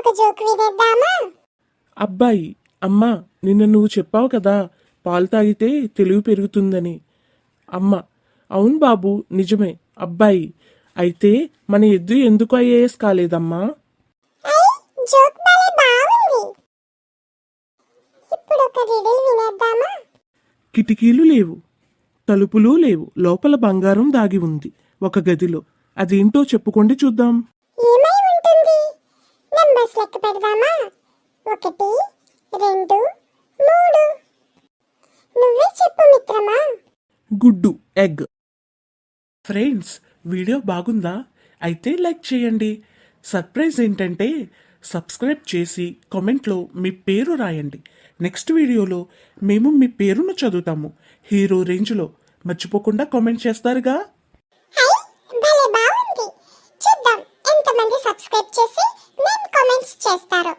ఒక జోక్ వినేద్దామా? అబ్బాయి, అమ్మా, నిన్న నువ్వు చెప్పావు కదా పాలు తాగితే తెలివి పెరుగుతుందని. అమ్మ: అవును బాబు, నిజమే. అబ్బాయి: అయితే మన ఎద్దు ఎందుకు ఐఏఎస్ కాలేదమ్మా? ఐ, జోక్ భలే బాగుంది. ఇప్పుడు ఒక రిడిల్ వినేద్దామా? కిటికీలు లేవు, తలుపులు లేవు, లోపల బంగారం దాగి ఉంది ఒక గదిలో. అదేంటో చెప్పుకోండి చూద్దాం. ఏమై ఉంటుంది? నంబర్స్ లెక్క పెడదామా? 1, 2, 3. నువ్వే చెప్పు మిత్రమా. గుడ్డు, ఎగ్. ఫ్రెండ్స్, వీడియో బాగుందా? అయితే లైక్ చేయండి. సర్ప్రైజ్ ఏంటంటే సబ్స్క్రైబ్ చేసి కామెంట్లో మీ పేరు రాయండి. నెక్స్ట్ వీడియోలో మేము మీ పేరును చదువుతాము హీరో రేంజ్లో. మర్చిపోకుండా కామెంట్ చేస్తారుగా. ఐ, భలే బాగుంది. చూద్దాం ఎంతమంది సబ్స్క్రైబ్ చేసి నేను కామెంట్స్ చేస్తారో.